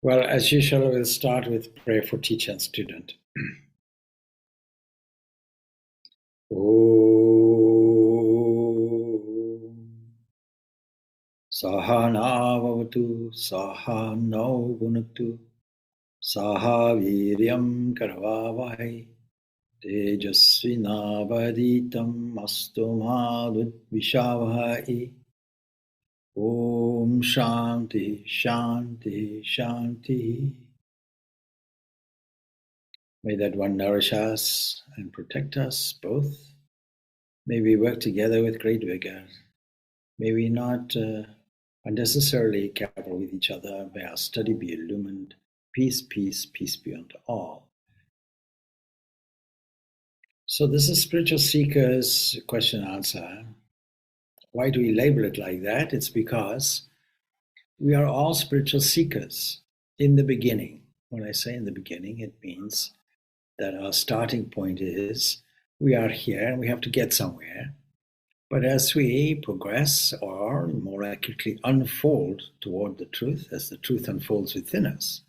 Well, as usual, we'll start with prayer for teacher and student. Om Sahana Vavatu Sahano Gunatu Saha Viryam Karavavai Tejasvinavaditam Astu Madhudvishavahai. Om Shanti Shanti Shanti. May that one nourish us and protect us both. May we work together with great vigor. May we not unnecessarily quarrel with each other. May our study be illumined. Peace, peace, peace be unto all. So this is Spiritual Seekers question and answer. Why do we label it like that? It's because we are all spiritual seekers in the beginning. When I say in the beginning, it means that our starting point is we are here and we have to get somewhere. But as we progress, or more accurately unfold toward the truth, as the truth unfolds within us,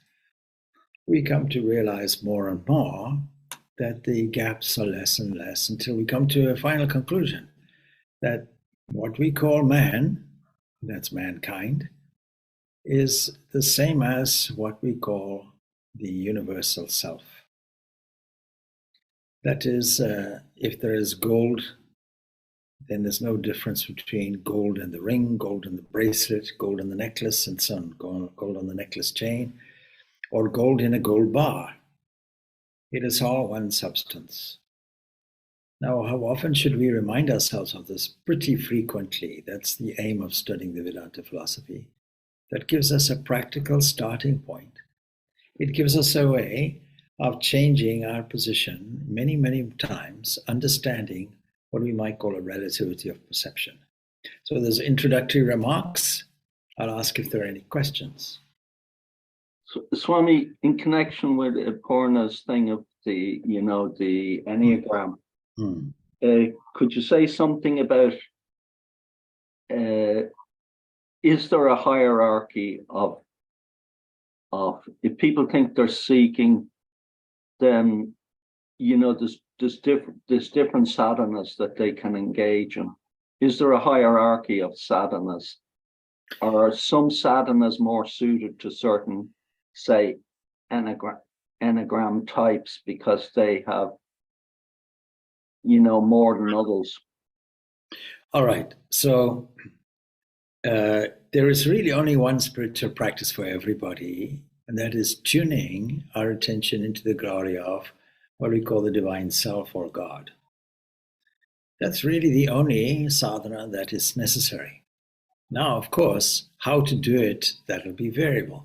we come to realize more and more that the gaps are less and less until we come to a final conclusion that what we call man, that's mankind, is the same as what we call the universal self. That is, if there is gold, then there's no difference between gold in the ring, gold in the bracelet, gold in the necklace, and so on, gold on the necklace chain, or gold in a gold bar. It is all one substance. Now, how often should we remind ourselves of this? Pretty frequently. That's the aim of studying the Vedanta philosophy. That gives us a practical starting point. It gives us a way of changing our position many, many times, understanding what we might call a relativity of perception. So there's introductory remarks. I'll ask if there are any questions. So, Swami, in connection with Purna's thing of the Enneagram, could you say something about, is there a hierarchy of if people think they're seeking, then there's different sadhanas that they can engage in. Is there a hierarchy of sadhanas? Or are some sadhanas more suited to certain, say, enneagram types because they have, more than others? All right. So there is really only one spiritual practice for everybody, and that is tuning our attention into the glory of what we call the divine self or God. That's really the only sadhana that is necessary. Now, of course, how to do it, that'll be variable.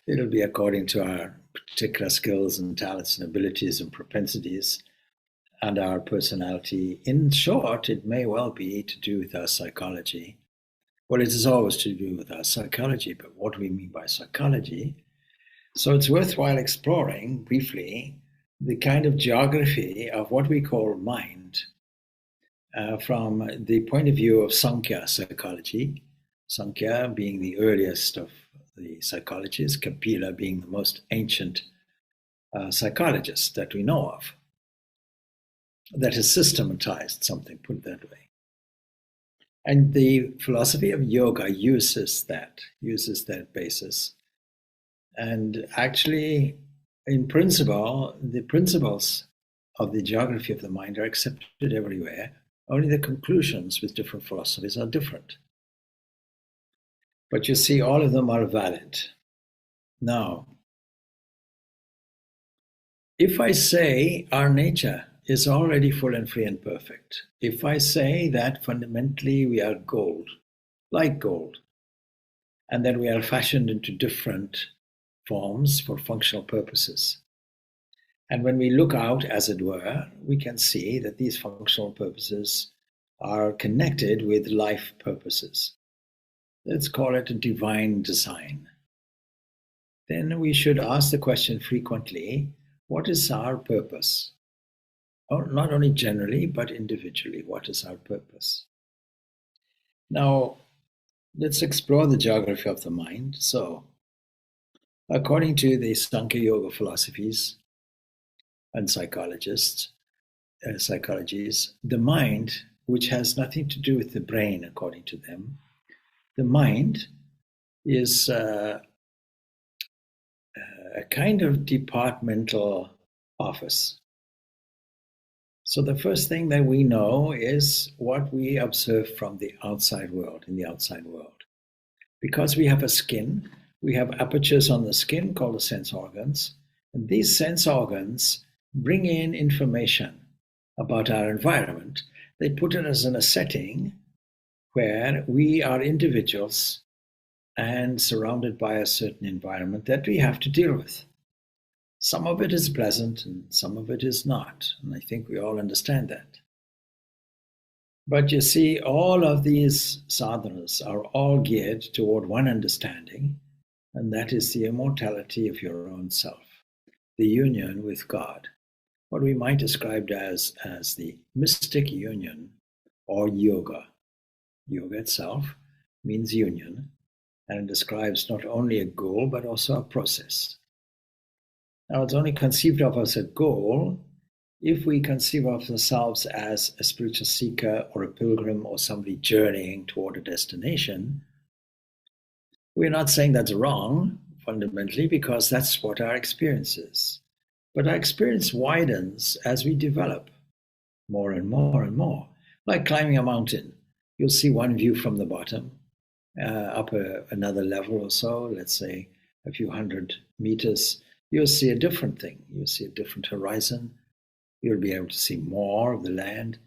It'll be according to our particular skills and talents and abilities and propensities and our personality. In short, it may well be to do with our psychology. Well, it is always to do with our psychology, but what do we mean by psychology? So it's worthwhile exploring briefly the kind of geography of what we call mind from the point of view of Sankhya psychology, Sankhya being the earliest of the psychologists, Kapila being the most ancient psychologist that we know of, that has systematized something, put it that way. And the philosophy of yoga uses that basis. And actually, in principle, the principles of the geography of the mind are accepted everywhere. Only the conclusions with different philosophies are different. But you see, all of them are valid. Now, if I say our nature is already full and free and perfect, if I say that fundamentally we are gold, like gold, and that we are fashioned into different forms for functional purposes, and when we look out, as it were, we can see that these functional purposes are connected with life purposes. Let's call it a divine design. Then we should ask the question frequently, what is our purpose? Or not only generally, but individually, what is our purpose? Now, let's explore the geography of the mind. So, According to the Sankhya Yoga philosophies and psychologies, the mind, which has nothing to do with the brain, according to them, the mind is a kind of departmental office. So the first thing that we know is what we observe from the outside world, in the outside world. Because we have a skin, we have apertures on the skin called the sense organs, and these sense organs bring in information about our environment. They put us in a setting where we are individuals and surrounded by a certain environment that we have to deal with. Some of it is pleasant and some of it is not, and I think we all understand that. But you see, all of these sadhanas are all geared toward one understanding, and that is the immortality of your own self, the union with God, what we might describe as the mystic union or yoga. Yoga itself means union, and it describes not only a goal but also a process. Now, it's only conceived of as a goal if we conceive of ourselves as a spiritual seeker or a pilgrim or somebody journeying toward a destination. We're not saying that's wrong, fundamentally, because that's what our experience is. But our experience widens as we develop more and more and more. Like climbing a mountain. You'll see one view from the bottom, up another level or so, let's say a few hundred meters. You'll see a different thing. You'll see a different horizon. You'll be able to see more of the land.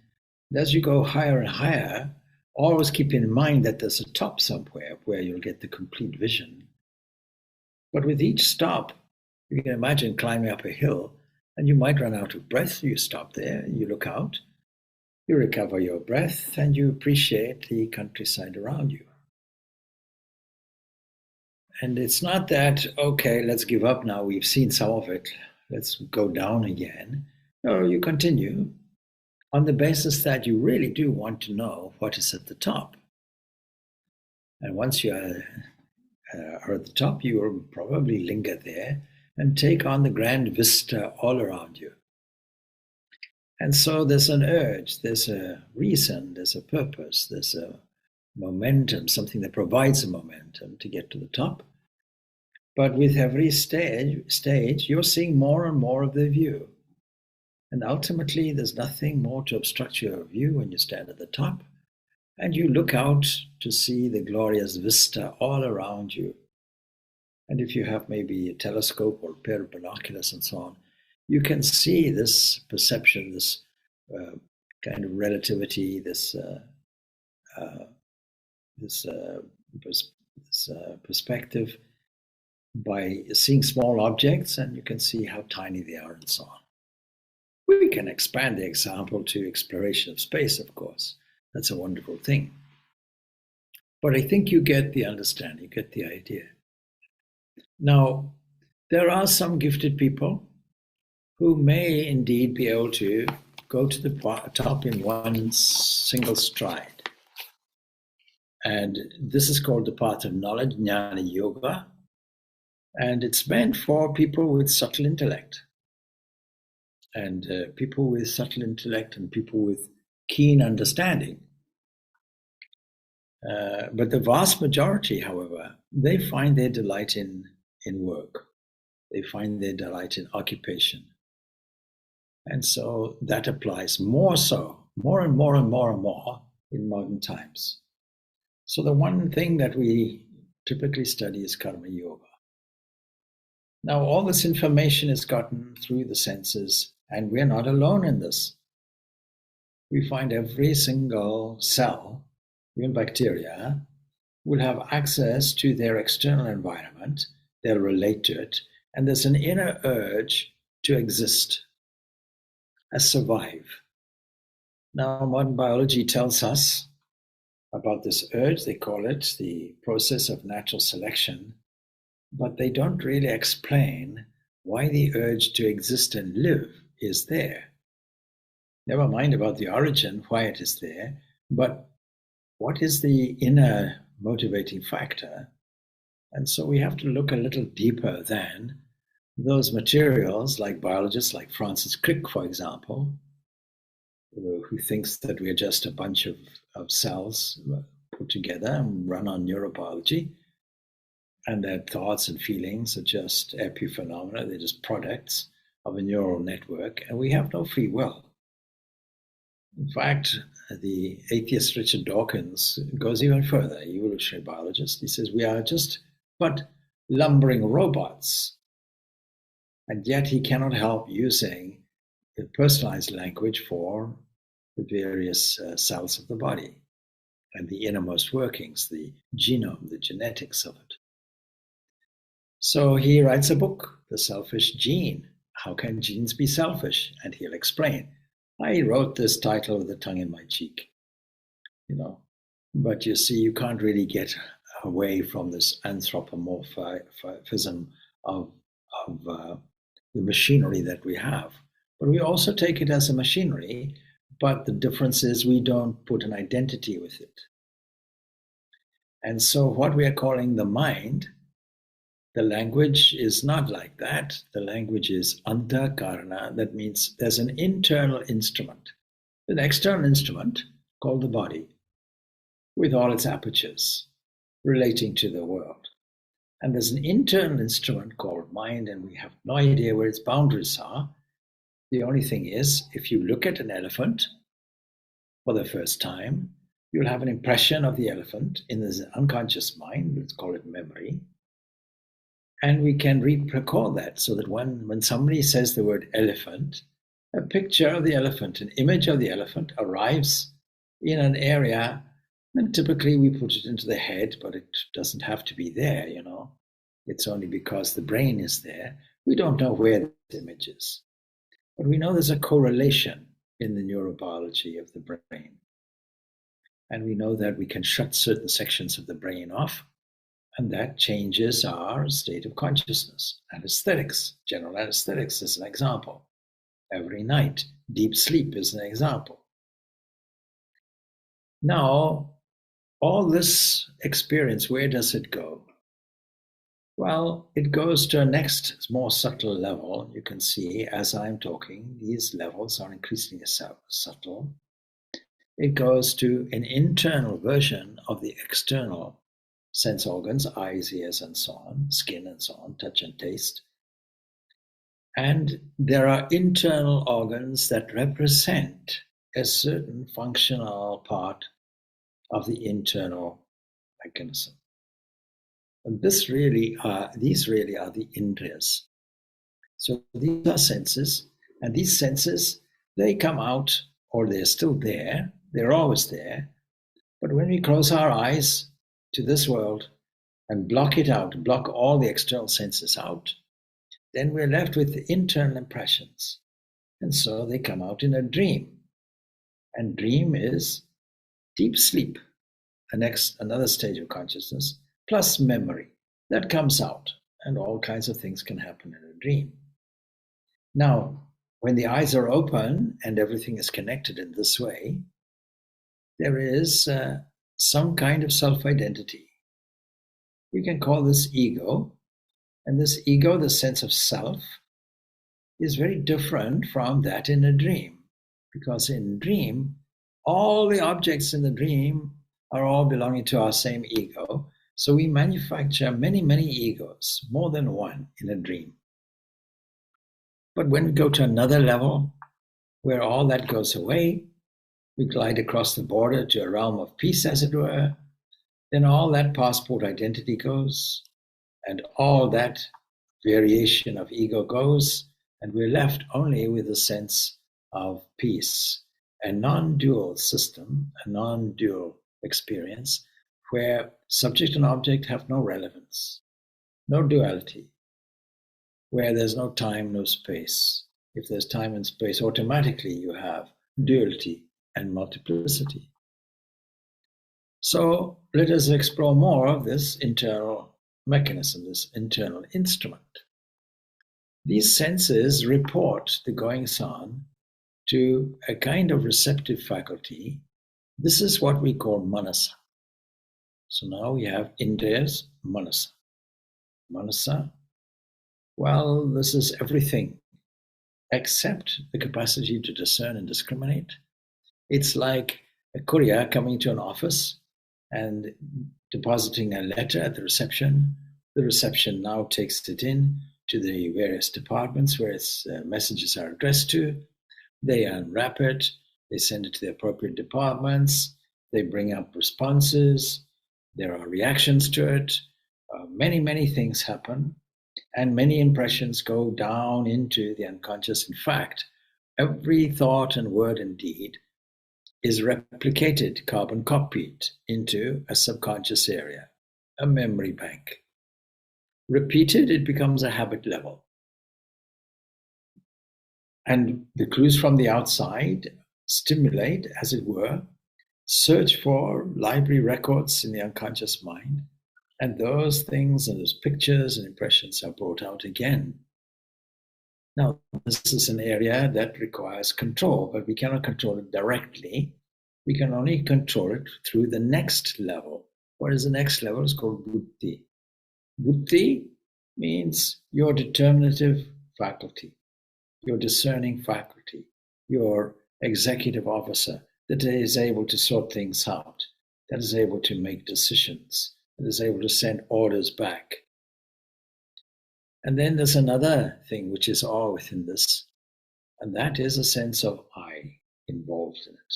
And as you go higher and higher, always keep in mind that there's a top somewhere where you'll get the complete vision. But with each stop, you can imagine climbing up a hill, and you might run out of breath. You stop there, you look out, you recover your breath, and you appreciate the countryside around you. And it's not that, okay, let's give up now, we've seen some of it, let's go down again. No, you continue on the basis that you really do want to know what is at the top. And once you are at the top, you will probably linger there and take on the grand vista all around you. And so there's an urge, there's a reason, there's a purpose, there's a momentum, something that provides a momentum to get to the top. But with every stage, you're seeing more and more of the view. And ultimately, there's nothing more to obstruct your view when you stand at the top. And you look out to see the glorious vista all around you. And if you have maybe a telescope or a pair of binoculars and so on, you can see this perception, this kind of relativity, this perspective by seeing small objects, and you can see how tiny they are and so on. We can expand the example to exploration of space, of course. That's a wonderful thing. But I think you get the understanding, you get the idea. Now, there are some gifted people who may indeed be able to go to the top in one single stride. And this is called the path of knowledge, jnana yoga. And it's meant for people with subtle intellect. And people with subtle intellect and people with keen understanding. But the vast majority, however, they find their delight in work. They find their delight in occupation. And so that applies more and more in modern times. So the one thing that we typically study is karma yoga. Now, all this information is gotten through the senses, and we're not alone in this. We find every single cell, even bacteria, will have access to their external environment. They'll relate to it, and there's an inner urge to exist, survive. Now, modern biology tells us about this urge. They call it the process of natural selection, but they don't really explain why the urge to exist and live is there. Never mind about the origin, why it is there, but what is the inner motivating factor And so we have to look a little deeper than those materials, like biologists like Francis Crick, for example, who thinks that we're just a bunch of cells put together and run on neurobiology, and that thoughts and feelings are just epiphenomena, they're just products of a neural network, and we have no free will. In fact, the atheist Richard Dawkins goes even further, evolutionary biologist. He says we are just but lumbering robots, and yet he cannot help using the personalized language for the various cells of the body and the innermost workings, the genome, the genetics of it. So he writes a book, The Selfish Gene. How can genes be selfish? And he'll explain. I wrote this title with the tongue in my cheek, but you see, you can't really get away from this anthropomorphism of the machinery that we have. But we also take it as a machinery, but the difference is we don't put an identity with it. And so what we are calling the mind, the language is not like that. The language is antakarana. That means there's an internal instrument, an external instrument called the body, with all its apertures relating to the world. And there's an internal instrument called mind, and we have no idea where its boundaries are. The only thing is, if you look at an elephant for the first time, you'll have an impression of the elephant in the unconscious mind, let's call it memory. And we can recall that, so that when somebody says the word elephant, a picture of the elephant, an image of the elephant arrives in an area, and typically we put it into the head, but it doesn't have to be there, It's only because the brain is there. We don't know where this image is. But we know there's a correlation in the neurobiology of the brain. And we know that we can shut certain sections of the brain off, and that changes our state of consciousness. Anesthetics, general anesthetics is an example. Every night, deep sleep is an example. Now, all this experience, where does it go? Well, it goes to a next, more subtle level. You can see as I'm talking, these levels are increasingly subtle. It goes to an internal version of the external sense organs, eyes, ears, and so on, skin, and so on, touch and taste. And there are internal organs that represent a certain functional part of the internal mechanism. And these really are the indriyas. So these are senses, and these senses, they come out, or they're still there, they're always there. But when we close our eyes to this world and block it out, block all the external senses out, then we're left with the internal impressions. And so they come out in a dream. And dream is deep sleep, another stage of consciousness, plus memory. That comes out, and all kinds of things can happen in a dream. Now, when the eyes are open and everything is connected in this way, there is some kind of self-identity. We can call this ego, and this ego, the sense of self, is very different from that in a dream, because in dream, all the objects in the dream are all belonging to our same ego. So we manufacture many, many egos, more than one in a dream. But when we go to another level, where all that goes away, we glide across the border to a realm of peace, as it were, then all that passport identity goes, and all that variation of ego goes, and we're left only with a sense of peace, a non-dual system, a non-dual experience, where subject and object have no relevance, no duality, where there's no time, no space. If there's time and space, automatically you have duality and multiplicity. So let us explore more of this internal mechanism, this internal instrument. These senses report the goings-on to a kind of receptive faculty. This is what we call manasa. So now we have indriyas, manasa. manasa. Well, this is everything except the capacity to discern and discriminate. It's like a courier coming to an office and depositing a letter at the reception. The reception now takes it in to the various departments where its messages are addressed to. They unwrap it, they send it to the appropriate departments, they bring up responses, there are reactions to it. Many things happen, and many impressions go down into the unconscious. In fact, every thought and word and deed is replicated, carbon copied into a subconscious area, a memory bank. Repeated, it becomes a habit level. And the clues from the outside stimulate, as it were, search for library records in the unconscious mind. And those things and those pictures and impressions are brought out again. Now, this is an area that requires control, but we cannot control it directly. We can only control it through the next level. What is the next level? It's called buddhi. Buddhi means your determinative faculty, your discerning faculty, your executive officer that is able to sort things out, that is able to make decisions, that is able to send orders back. And then there's another thing which is all within this, and that is a sense of I involved in it.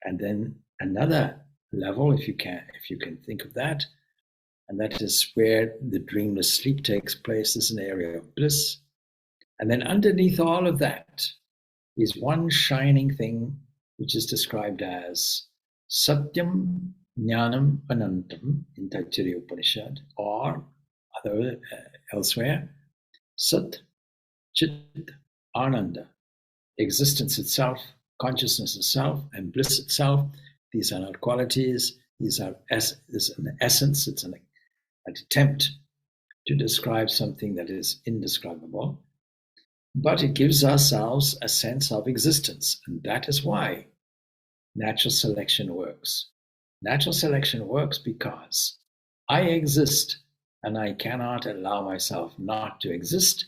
And then another level, if you can think of that, and that is where the dreamless sleep takes place, is an area of bliss. And then underneath all of that is one shining thing which is described as Satyam Jnanam Anantam in Taittiriya Upanishad, or elsewhere, Sat Chit Ananda, existence itself, consciousness itself, and bliss itself. These are not qualities, these are an essence, it's an attempt to describe something that is indescribable. But it gives ourselves a sense of existence, and that is why natural selection works. Natural selection works because I exist and I cannot allow myself not to exist.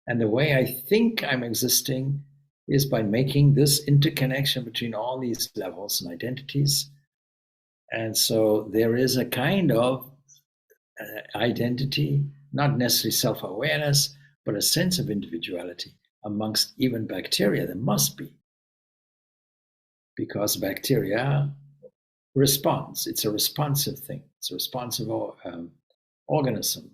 And the way I think I'm existing is by making this interconnection between all these levels and identities. And so there is a kind of identity, not necessarily self-awareness, but a sense of individuality amongst even bacteria. There must be, because bacteria responds. It's a responsive thing. It's a responsive organism.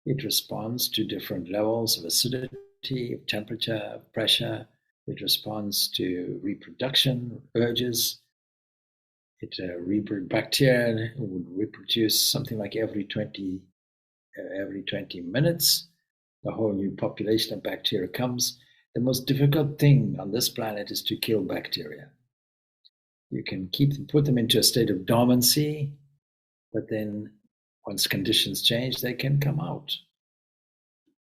It responds to different levels of acidity, of temperature, of pressure. It responds to reproduction urges. Bacteria would reproduce something like every 20 minutes. A whole new population of bacteria comes. The most difficult thing on this planet is to kill bacteria. You can put them into a state of dormancy, but then once conditions change, they can come out.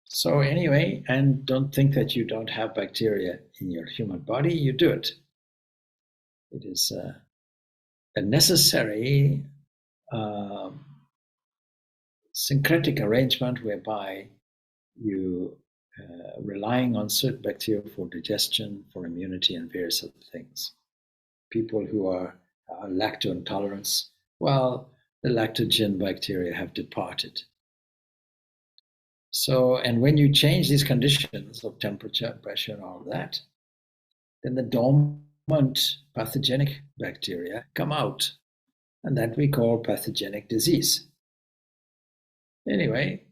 So anyway, and don't think that you don't have bacteria in your human body, you do it. It is a necessary syncretic arrangement whereby you relying on certain bacteria for digestion, for immunity, and various other things. People who are lacto intolerant, well, the lactogen bacteria have departed. So, and when you change these conditions of temperature, pressure, and all of that, then the dormant pathogenic bacteria come out, and that we call pathogenic disease. Anyway,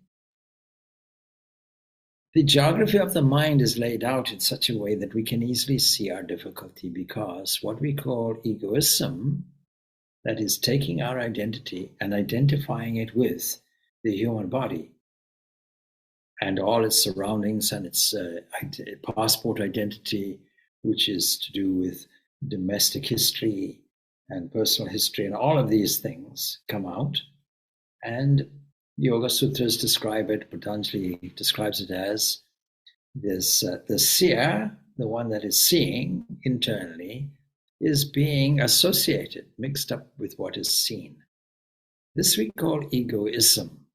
the geography of the mind is laid out in such a way that we can easily see our difficulty, because what we call egoism, that is taking our identity and identifying it with the human body and all its surroundings and its passport identity, which is to do with domestic history and personal history, and all of these things come out. And Yoga Sutras describe it, Patanjali describes it as this, the seer, the one that is seeing internally, is being associated, mixed up with what is seen. This we call egoism.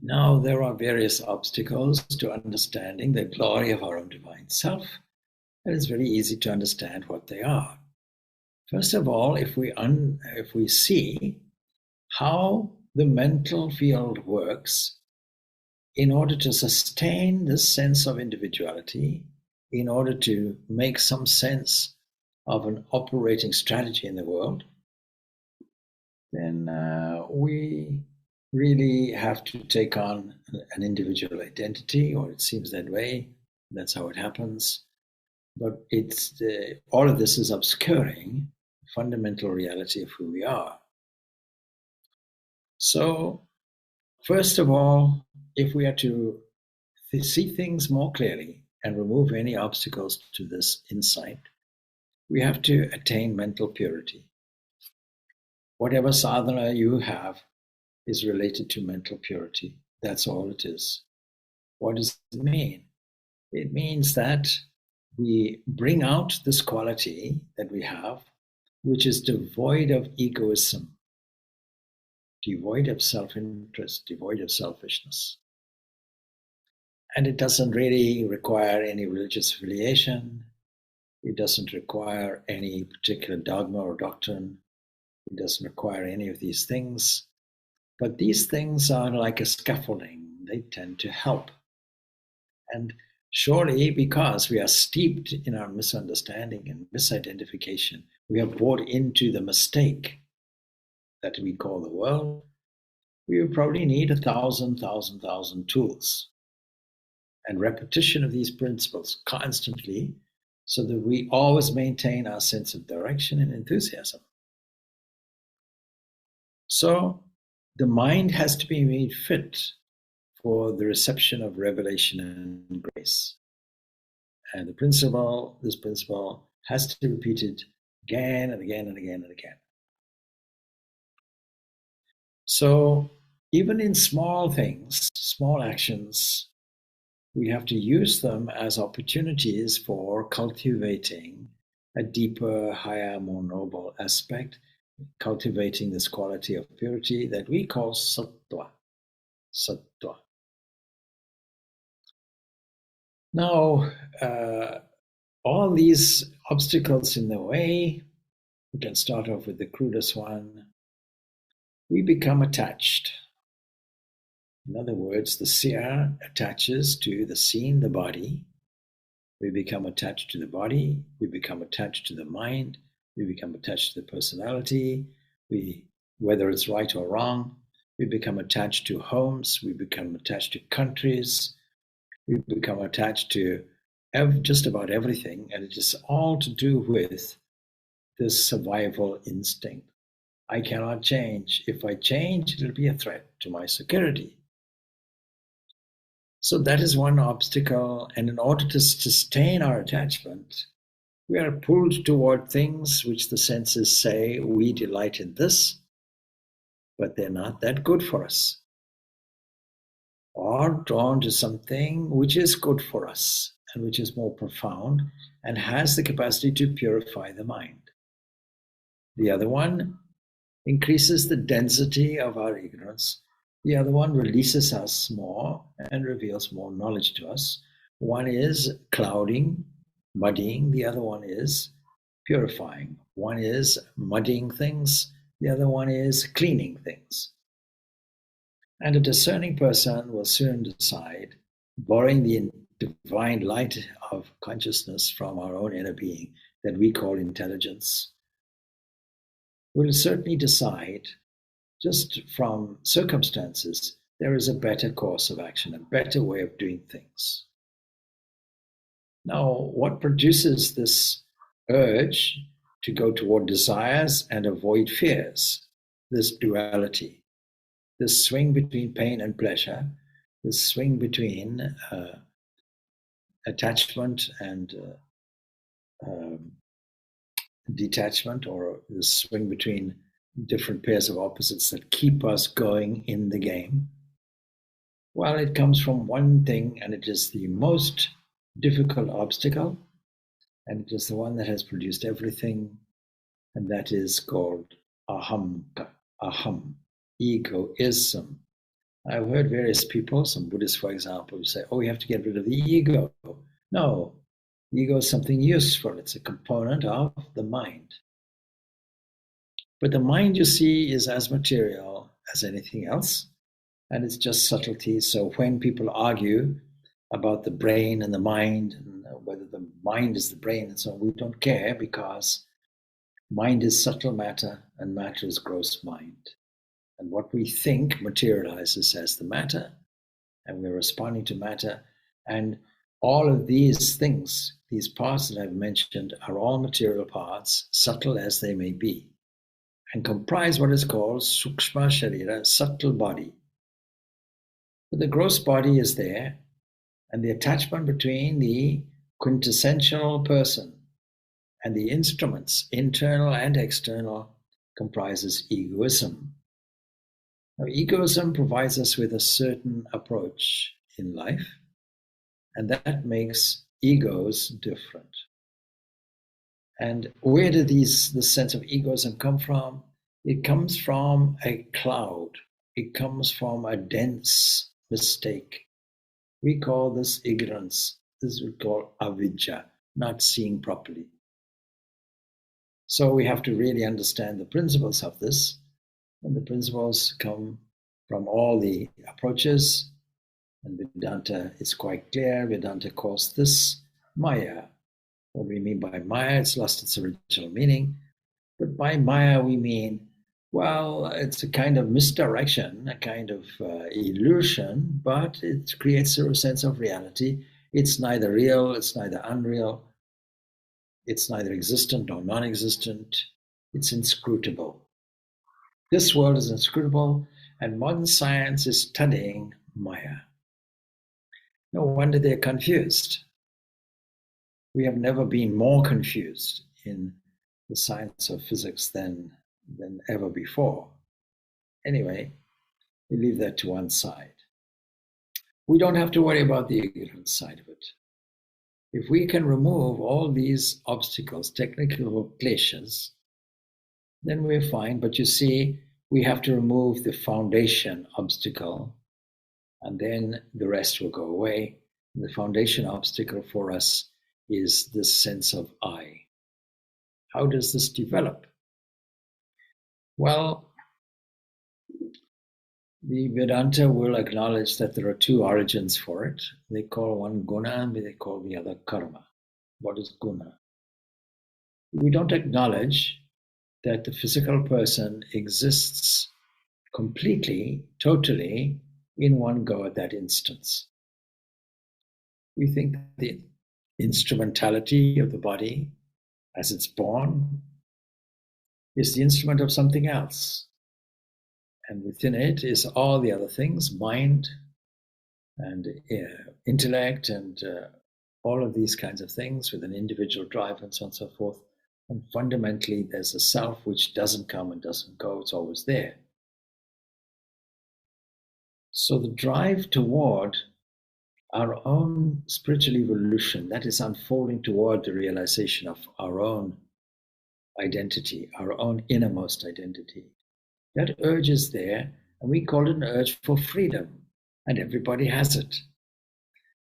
Now, there are various obstacles to understanding the glory of our own divine self, and it's very easy to understand what they are. First of all, if we see how the mental field works in order to sustain this sense of individuality, in order to make some sense of an operating strategy in the world, then we really have to take on an individual identity, or it seems that way. That's how it happens. But all of this is obscuring the fundamental reality of who we are. So, first of all, if we are to see things more clearly and remove any obstacles to this insight, we have to attain mental purity. Whatever sadhana you have is related to mental purity. That's all it is. What does it mean? It means that we bring out this quality that we have, which is devoid of egoism, devoid of self-interest, devoid of selfishness. And it doesn't really require any religious affiliation. It doesn't require any particular dogma or doctrine. It doesn't require any of these things. But these things are like a scaffolding. They tend to help. And surely because we are steeped in our misunderstanding and misidentification, we are bought into the mistake that we call the world, we will probably need 1,000 tools and repetition of these principles constantly, so that we always maintain our sense of direction and enthusiasm. So the mind has to be made fit for the reception of revelation and grace. And this principle has to be repeated again and again and again and again. So even in small things, small actions, we have to use them as opportunities for cultivating a deeper, higher, more noble aspect, cultivating this quality of purity that we call sattva. Sattva. Now, all these obstacles in the way, we can start off with the crudest one. We become attached. In other words, the seer attaches to the seen, the body. We become attached to the body. We become attached to the mind. We become attached to the personality. Whether it's right or wrong, we become attached to homes. We become attached to countries. We become attached to just about everything, and it is all to do with this survival instinct. I cannot change. If I change, it'll be a threat to my security. So that is one obstacle, and in order to sustain our attachment, we are pulled toward things which the senses say we delight in this, but they're not that good for us. Or drawn to something which is good for us and which is more profound and has the capacity to purify the mind. The other one increases the density of our ignorance. The other one releases us more and reveals more knowledge to us. One is clouding, muddying. The other one is purifying. One is muddying things. The other one is cleaning things. And a discerning person will soon decide, borrowing the divine light of consciousness from our own inner being that we call intelligence, will certainly decide, just from circumstances, there is a better course of action, a better way of doing things. Now, what produces this urge to go toward desires and avoid fears? This duality, this swing between pain and pleasure, this swing between attachment and detachment, or the swing between different pairs of opposites that keep us going in the game. Well, it comes from one thing, and it is the most difficult obstacle, and it is the one that has produced everything, and that is called aham, egoism. I've heard various people, some Buddhists, for example, who say, oh, you have to get rid of the ego. No, ego is something useful. It's a component of the mind. But the mind, you see, is as material as anything else, and it's just subtlety. So when people argue about the brain and the mind, and whether the mind is the brain and so on, we don't care, because mind is subtle matter and matter is gross mind. And what we think materializes as the matter, and we're responding to matter. And all of these things, these parts that I've mentioned, are all material parts, subtle as they may be, and comprise what is called sukshma sharira, subtle body. But the gross body is there, and the attachment between the quintessential person and the instruments, internal and external, comprises egoism. Now, egoism provides us with a certain approach in life, and that makes egos different. And where did this sense of egoism come from? It comes from a cloud. It comes from a dense mistake. We call this ignorance. This we call avidya, not seeing properly. So we have to really understand the principles of this. And the principles come from all the approaches. And Vedanta is quite clear. Vedanta calls this Maya. What do we mean by Maya? It's lost its original meaning. But by Maya, we mean, well, it's a kind of misdirection, a kind of illusion, but it creates a sense of reality. It's neither real, it's neither unreal, it's neither existent nor non-existent. It's inscrutable. This world is inscrutable, and modern science is studying Maya. No wonder they're confused. We have never been more confused in the science of physics than ever before. Anyway, we leave that to one side. We don't have to worry about the ignorance side of it. If we can remove all these obstacles, technical kleshas, then we're fine. But you see, we have to remove the foundation obstacle, and then the rest will go away. And the foundation obstacle for us is this sense of I. How does this develop? Well, the Vedanta will acknowledge that there are two origins for it. They call one guna and they call the other karma. What is guna? We don't acknowledge that the physical person exists completely, totally, in one go at that instance. We think the instrumentality of the body as it's born is the instrument of something else. And within it is all the other things, mind and intellect and all of these kinds of things with an individual drive and so on and so forth. And fundamentally, there's a self which doesn't come and doesn't go. It's always there. So the drive toward our own spiritual evolution, that is unfolding toward the realization of our own identity, our own innermost identity. That urge is there, and we call it an urge for freedom, and everybody has it.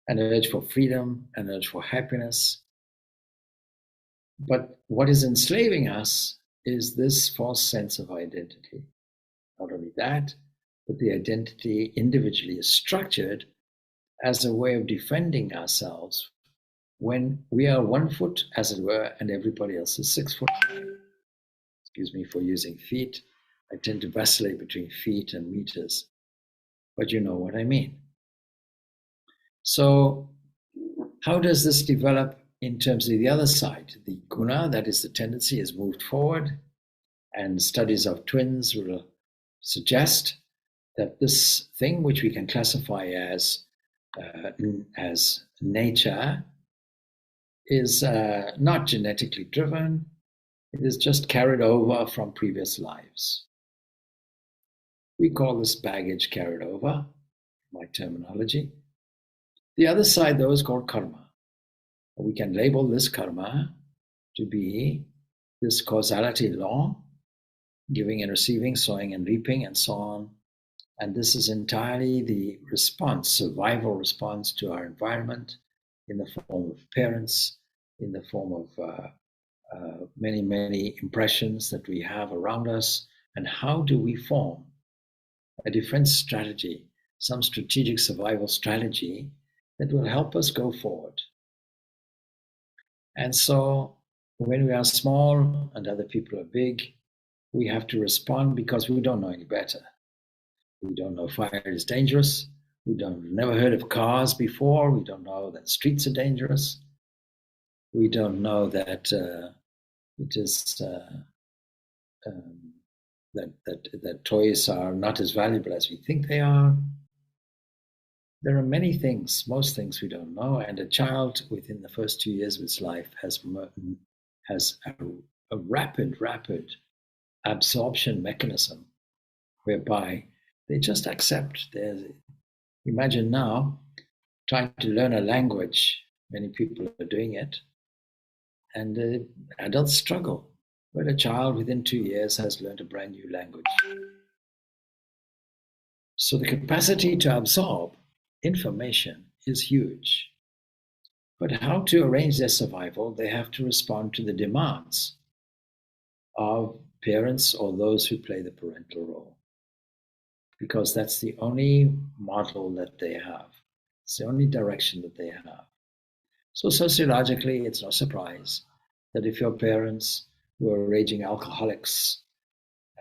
An urge for freedom, an urge for happiness. But what is enslaving us is this false sense of identity. Not only that, but the identity individually is structured as a way of defending ourselves when we are 1 foot, as it were, and everybody else is 6 foot. Excuse me for using feet. I tend to vacillate between feet and meters, but you know what I mean. So how does this develop in terms of the other side? The guna, that is the tendency, is moved forward, and studies of twins will suggest that this thing, which we can classify as nature, is not genetically driven. It is just carried over from previous lives. We call this baggage carried over, my terminology. The other side, though, is called karma. We can label this karma to be this causality law, giving and receiving, sowing and reaping, and so on, And this is entirely the response, survival response to our environment in the form of parents, in the form of many, many impressions that we have around us. And how do we form a defense strategy, some strategic survival strategy that will help us go forward? And so when we are small and other people are big, we have to respond because we don't know any better. We don't know fire is dangerous. Never heard of cars before. We don't know that streets are dangerous. We don't know that it is that toys are not as valuable as we think they are. There are many things, most things we don't know, and a child within the first 2 years of its life has a rapid absorption mechanism whereby they just accept. Imagine now trying to learn a language. Many people are doing it, and adults struggle. But a child within 2 years has learned a brand new language. So the capacity to absorb information is huge. But how to arrange their survival, they have to respond to the demands of parents or those who play the parental role. Because that's the only model that they have. It's the only direction that they have. So sociologically, it's no surprise that if your parents were raging alcoholics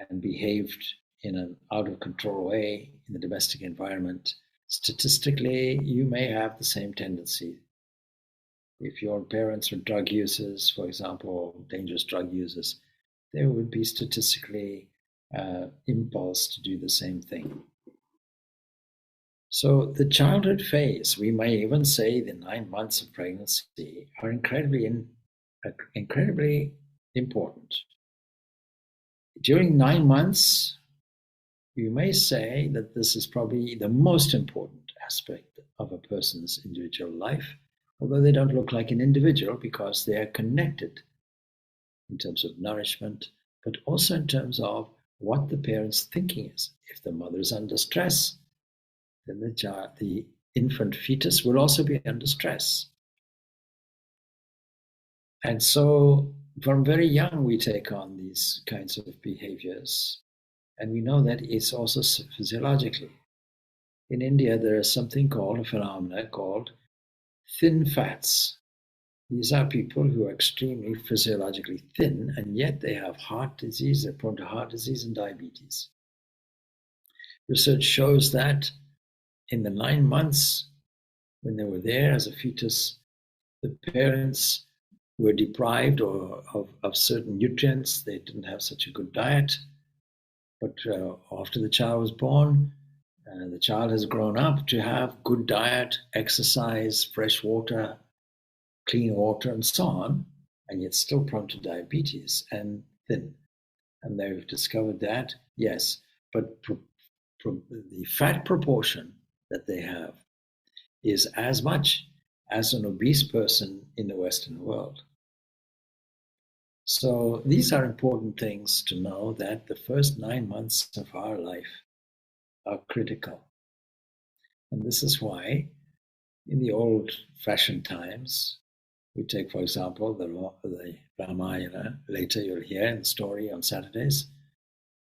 and behaved in an out of control way in the domestic environment, statistically, you may have the same tendency. If your parents were drug users, for example, dangerous drug users, there would be statistically impulse to do the same thing. So the childhood phase, we may even say the 9 months of pregnancy, are incredibly important. During 9 months, you may say that this is probably the most important aspect of a person's individual life, although they don't look like an individual because they are connected in terms of nourishment, but also in terms of what the parent's thinking is. If the mother is under stress, then the infant fetus will also be under stress. And so from very young, we take on these kinds of behaviors. And we know that it's also physiologically. In India, there is something called a phenomena called thin fats. These are people who are extremely physiologically thin, and yet they have heart disease, they're prone to heart disease and diabetes. Research shows that in the 9 months when they were there as a fetus, the parents were deprived of certain nutrients. They didn't have such a good diet. But after the child was born, the child has grown up to have good diet, exercise, fresh water, clean water, and so on, and yet still prone to diabetes and thin. And they've discovered that, yes, but the fat proportion that they have is as much as an obese person in the Western world. So these are important things to know, that the first 9 months of our life are critical. And this is why in the old-fashioned times, we take, for example, the Ramayana. Later you'll hear in the story on Saturdays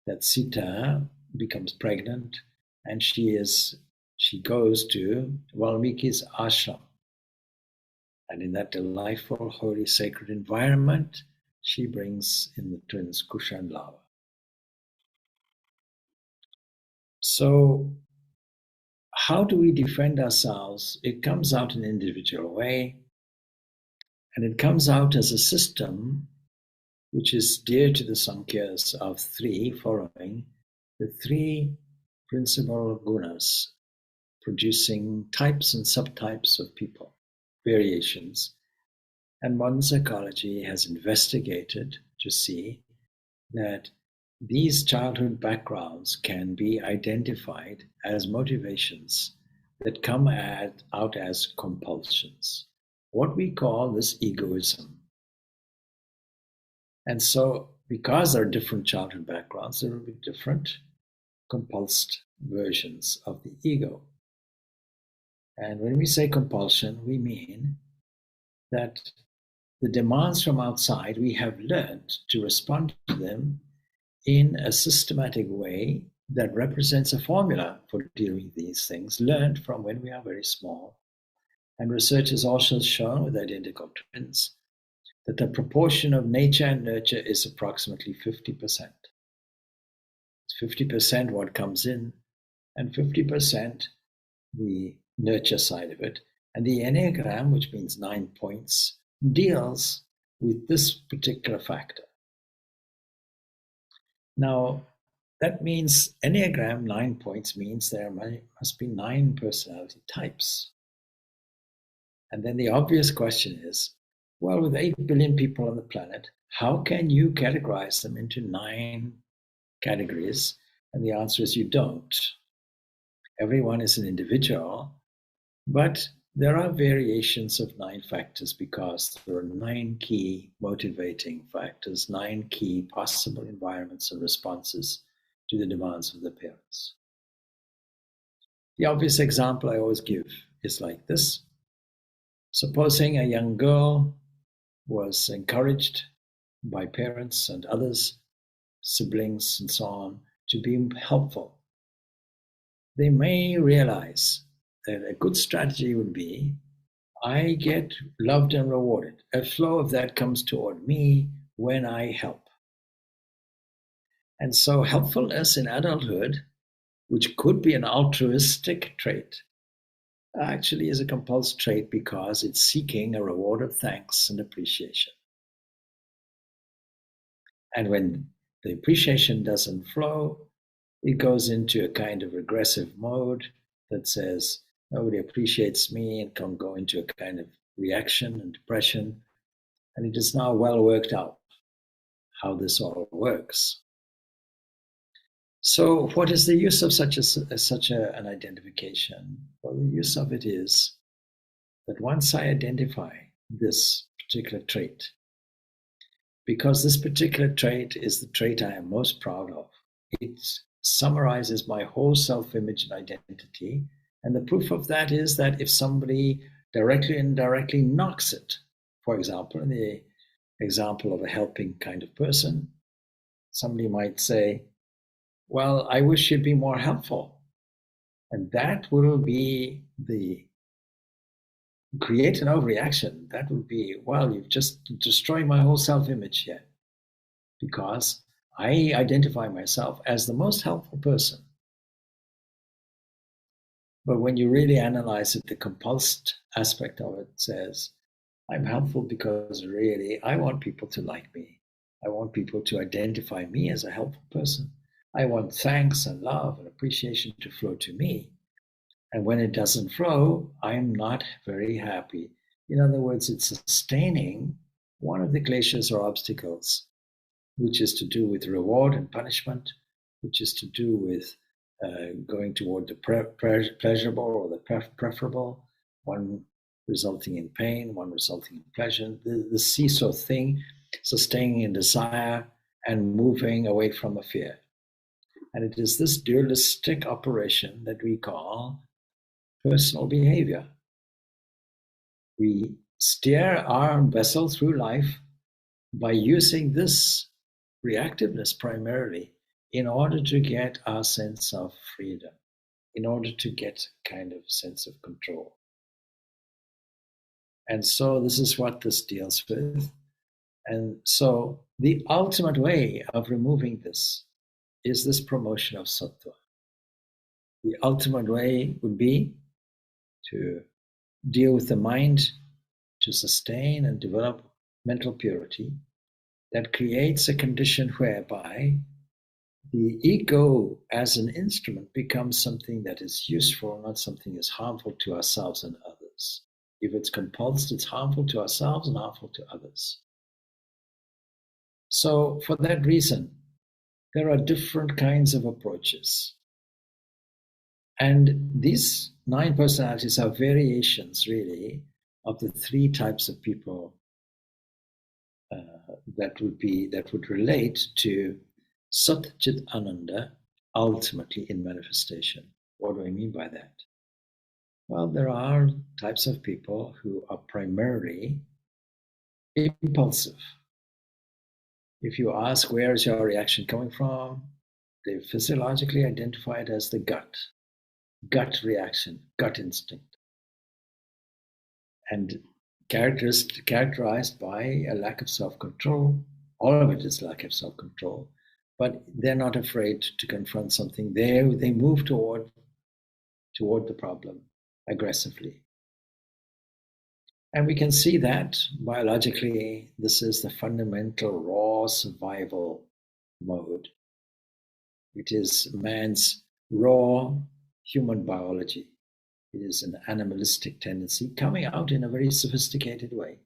that Sita becomes pregnant and she goes to Valmiki's ashram. And in that delightful, holy, sacred environment, she brings in the twins Kusha and Lava. So how do we defend ourselves? It comes out in an individual way, and it comes out as a system which is dear to the Samkhyas of 3, following the 3 principal gunas, producing types and subtypes of people, variations. And modern psychology has investigated to see that these childhood backgrounds can be identified as motivations that come out as compulsions, what we call this egoism. And so, because there are different childhood backgrounds, there will be different compulsed versions of the ego. And when we say compulsion, we mean that the demands from outside, we have learned to respond to them in a systematic way that represents a formula for dealing with these things, learned from when we are very small. And research has also shown with identical twins that the proportion of nature and nurture is approximately 50%. It's 50% what comes in, and 50% the nurture side of it. And the Enneagram, which means 9 points, deals with this particular factor. Now, that means Enneagram 9 points means there must be 9 personality types. And then the obvious question is, well, with 8 billion people on the planet, how can you categorize them into 9 categories? And the answer is you don't. Everyone is an individual, but there are variations of 9 factors because there are 9 key motivating factors, 9 key possible environments and responses to the demands of the parents. The obvious example I always give is like this. Supposing a young girl was encouraged by parents and others, siblings and so on, to be helpful. They may realize that a good strategy would be, I get loved and rewarded. A flow of that comes toward me when I help. And so helpfulness in adulthood, which could be an altruistic trait, actually is a compulsive trait because it's seeking a reward of thanks and appreciation. And when the appreciation doesn't flow, it goes into a kind of regressive mode that says, nobody appreciates me, and can go into a kind of reaction and depression. And it is now well worked out how this all works. So what is the use of such an identification? Well, the use of it is that once I identify this particular trait, because this particular trait is the trait I am most proud of, it summarizes my whole self-image and identity. And the proof of that is that if somebody directly and indirectly knocks it, for example, in the example of a helping kind of person, somebody might say, well, I wish you'd be more helpful. And that will be create an overreaction. That would be, well, you've just destroyed my whole self-image here, because I identify myself as the most helpful person. But when you really analyze it, the compulsed aspect of it says, I'm helpful because really I want people to like me. I want people to identify me as a helpful person. I want thanks and love and appreciation to flow to me. And when it doesn't flow, I'm not very happy. In other words, it's sustaining one of the glaciers or obstacles, which is to do with reward and punishment, which is to do with going toward the pleasurable or the preferable, one resulting in pain, one resulting in pleasure, the seesaw thing, sustaining in desire and moving away from a fear. And it is this dualistic operation that we call personal behavior. We steer our vessel through life by using this reactiveness primarily in order to get our sense of freedom, in order to get kind of sense of control. And so this is what this deals with. And so the ultimate way of removing this is this promotion of sattva. The ultimate way would be to deal with the mind, to sustain and develop mental purity that creates a condition whereby the ego as an instrument becomes something that is useful, not something that is harmful to ourselves and others. If it's compulsed, it's harmful to ourselves and harmful to others. So for that reason, there are different kinds of approaches. And these 9 personalities are variations, really, of the 3 types of people that would relate to Sat Chit Ananda, ultimately in manifestation. What do I mean by that? Well, there are types of people who are primarily impulsive. If you ask where is your reaction coming from, they physiologically identify it as the gut reaction, gut instinct, and characterized by a lack of self-control. All of it is lack of self-control, but they're not afraid to confront something. They move toward the problem aggressively. And we can see that biologically, this is the fundamental raw survival mode. It is man's raw human biology. It is an animalistic tendency coming out in a very sophisticated way.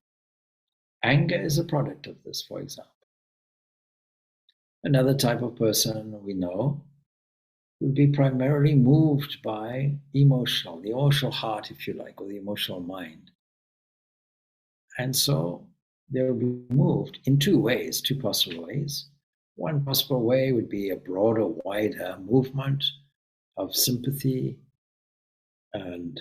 Anger is a product of this, for example. Another type of person we know will be primarily moved by the emotional heart, if you like, or the emotional mind. And so they'll be moved in two ways, two possible ways. One possible way would be a broader, wider movement of sympathy and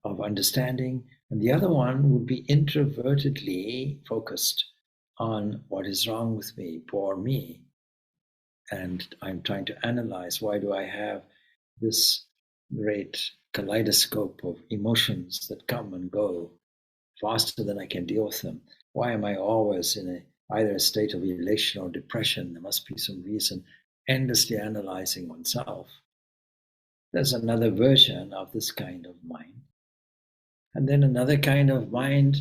of understanding. And the other one would be introvertedly focused on what is wrong with me, poor me. And I'm trying to analyze, why do I have this great kaleidoscope of emotions that come and go faster than I can deal with them? Why am I always in either a state of elation or depression? There must be some reason. Endlessly analyzing oneself. There's another version of this kind of mind. And then another kind of mind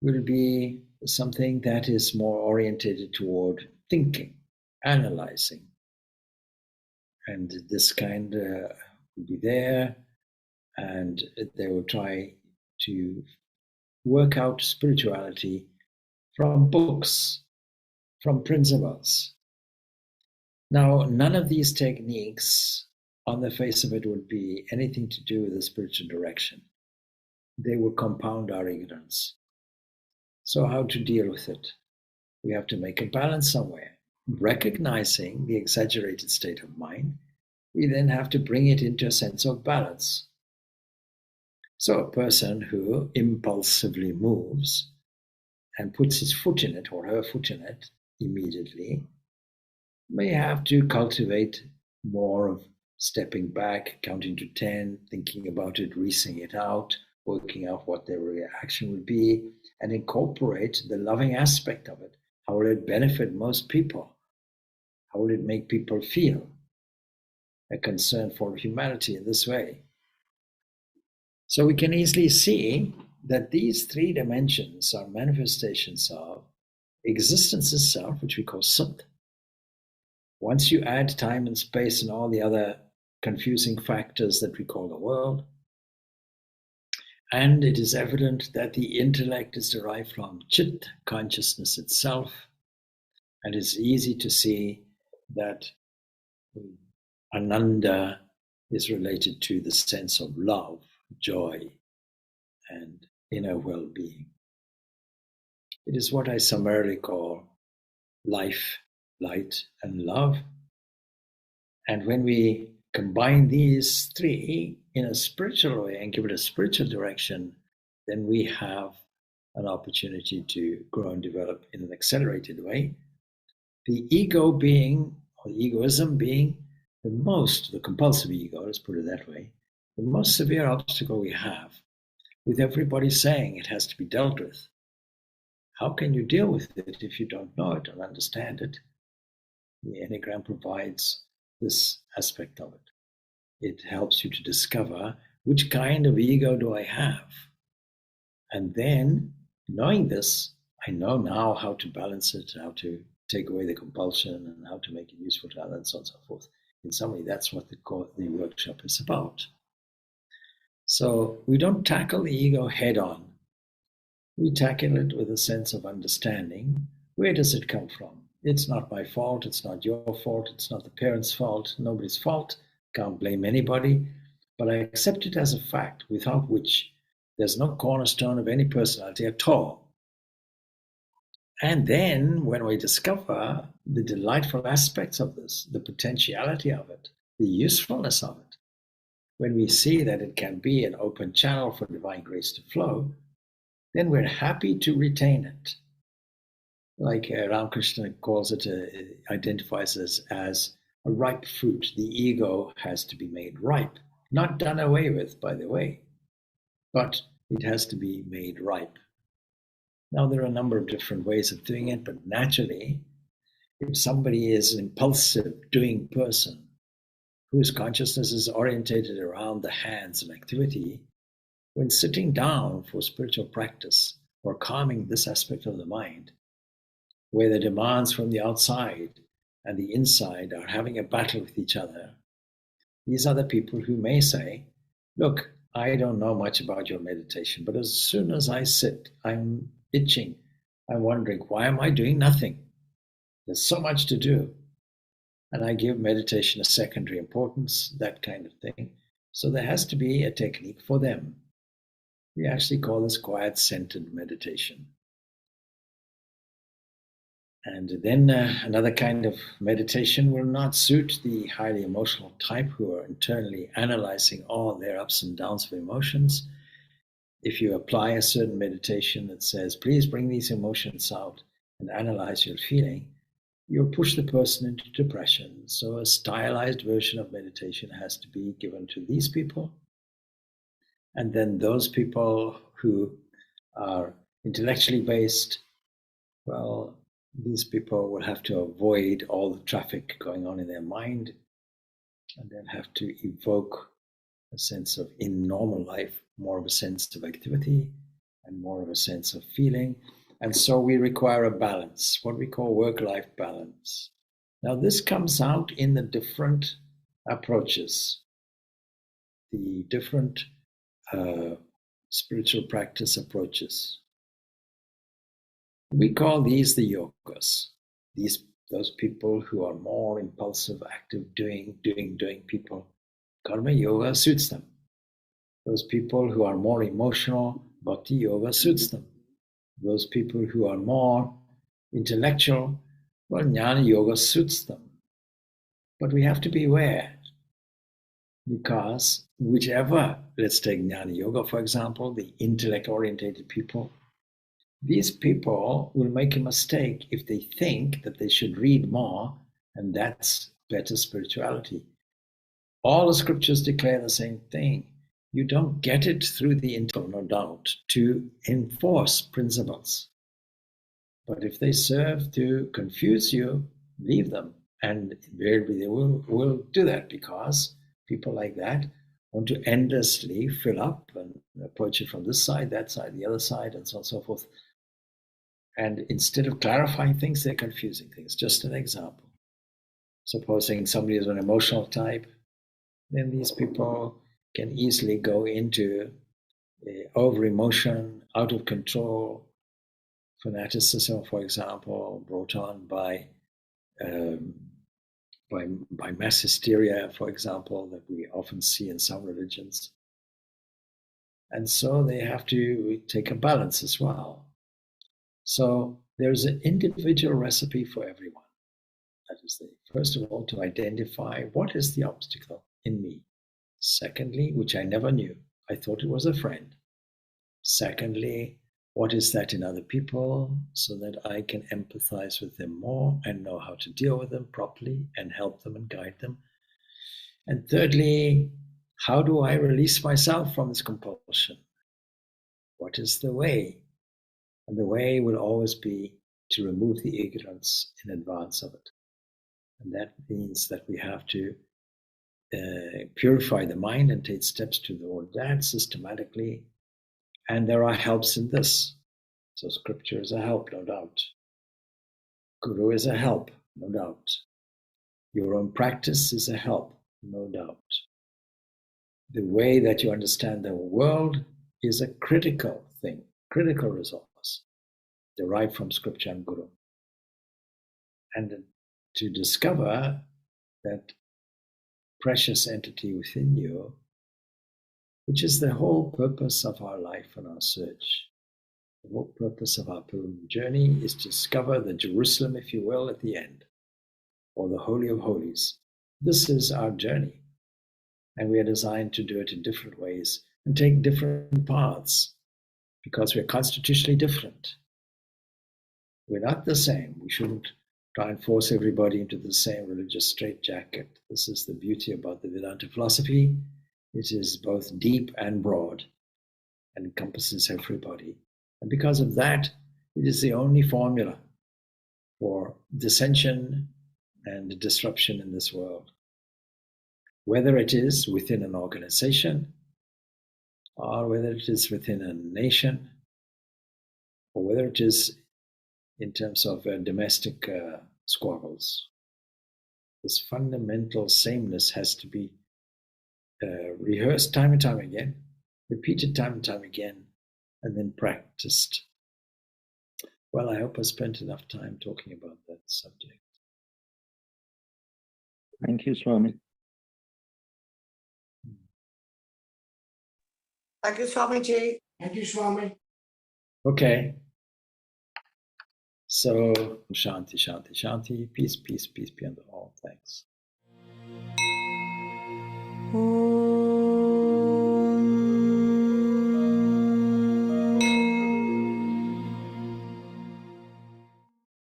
will be something that is more oriented toward thinking, analyzing. And this kind will be there, and they will try to work out spirituality from books, from principles. Now, none of these techniques on the face of it would be anything to do with the spiritual direction. They would compound our ignorance. So how to deal with it? We have to make a balance somewhere. Recognizing the exaggerated state of mind, we then have to bring it into a sense of balance. So a person who impulsively moves and puts his foot in it or her foot in it immediately may have to cultivate more of stepping back, counting to 10, thinking about it, reasoning it out, working out what their reaction would be, and incorporate the loving aspect of it. How will it benefit most people? How will it make people feel? A concern for humanity in this way. So we can easily see that these three dimensions are manifestations of existence itself, which we call Sat. Once you add time and space and all the other confusing factors that we call the world, and it is evident that the intellect is derived from Chit, consciousness itself, and it's easy to see that Ananda is related to the sense of love, joy, and inner well-being. It is what I summarily call life, light, and love. And when we combine these three in a spiritual way and give it a spiritual direction, then we have an opportunity to grow and develop in an accelerated way. The ego being, or egoism being, the compulsive ego, let's put it that way, the most severe obstacle we have, with everybody saying it has to be dealt with. How can you deal with it if you don't know it or understand it? The Enneagram provides this aspect of it. It helps you to discover which kind of ego do I have. And then, knowing this, I know now how to balance it, how to take away the compulsion, and how to make it useful to others, and so on and so forth. In some way, that's what the workshop is about. So we don't tackle the ego head on. We tackle it with a sense of understanding. Where does it come from? It's not my fault. It's not your fault. It's not the parents' fault. Nobody's fault. Can't blame anybody. But I accept it as a fact without which there's no cornerstone of any personality at all. And then when we discover the delightful aspects of this, the potentiality of it, the usefulness of it, when we see that it can be an open channel for divine grace to flow, then we're happy to retain it. Like Ramakrishna calls it, identifies it as a ripe fruit. The ego has to be made ripe, not done away with, by the way, but it has to be made ripe. Now, there are a number of different ways of doing it, but naturally, if somebody is an impulsive, doing person whose consciousness is orientated around the hands and activity, when sitting down for spiritual practice or calming this aspect of the mind, where the demands from the outside and the inside are having a battle with each other, these are the people who may say, look, I don't know much about your meditation, but as soon as I sit, I'm itching. I'm wondering, why am I doing nothing? There's so much to do. And I give meditation a secondary importance, that kind of thing. So there has to be a technique for them. We actually call this quiet-centered meditation. And then another kind of meditation will not suit the highly emotional type who are internally analyzing all their ups and downs of emotions. If you apply a certain meditation that says, please bring these emotions out and analyze your feeling, you'll push the person into depression. So a stylized version of meditation has to be given to these people. And then those people who are intellectually based, well, these people will have to avoid all the traffic going on in their mind, and then have to evoke a sense of, in normal life, more of a sense of activity and more of a sense of feeling. And so we require a balance, what we call work-life balance. Now, this comes out in the different approaches, the different spiritual practice approaches. We call these the yogas. Those people who are more impulsive, active, doing people. Karma yoga suits them. Those people who are more emotional, bhakti yoga suits them. Those people who are more intellectual, well, jnana yoga suits them. But we have to be aware, because whichever, let's take jnana yoga, for example, the intellect-oriented people, these people will make a mistake if they think that they should read more, and that's better spirituality. All the scriptures declare the same thing. You don't get it through the intellect, no doubt, to enforce principles. But if they serve to confuse you, leave them. And invariably they will do that, because people like that want to endlessly fill up and approach it from this side, that side, the other side, and so on and so forth. And instead of clarifying things, they're confusing things. Just an example. Supposing somebody is an emotional type, then these people can easily go into over emotion, out of control, fanaticism, for example, brought on by mass hysteria, for example, that we often see in some religions. And so they have to take a balance as well. So there's an individual recipe for everyone. That is, first of all, to identify what is the obstacle in me. Secondly, which I never knew, I thought it was a friend. Secondly, what is that in other people, so that I can empathize with them more and know how to deal with them properly and help them and guide them. And thirdly, how do I release myself from this compulsion? What is the way? And the way will always be to remove the ignorance in advance of it. And that means that we have to purify the mind and take steps toward that systematically. And there are helps in this. So scripture is a help, no doubt. Guru is a help, no doubt. Your own practice is a help, no doubt. The way that you understand the world is a critical thing, critical resource derived from scripture and Guru. And to discover that precious entity within you, which is the whole purpose of our life and our search. The whole purpose of our pilgrim journey is to discover the Jerusalem, if you will, at the end, or the Holy of Holies, This is our journey. And we are designed to do it in different ways and take different paths because we're constitutionally different. We're not the same. We shouldn't try and force everybody into the same religious straitjacket. This is the beauty about the Vedanta philosophy. It is both deep and broad and encompasses everybody. And because of that, it is the only formula for dissension and disruption in this world. Whether it is within an organization, or whether it is within a nation, or whether it is in terms of domestic squabbles. This fundamental sameness has to be rehearsed time and time again, repeated time and time again, and then practiced. Well, I hope I spent enough time talking about that subject. Thank you, Swami. Thank you, Swamiji. Thank you, Swami. Okay. So, Shanti, Shanti, Shanti. Peace, peace, peace be unto all. Thanks.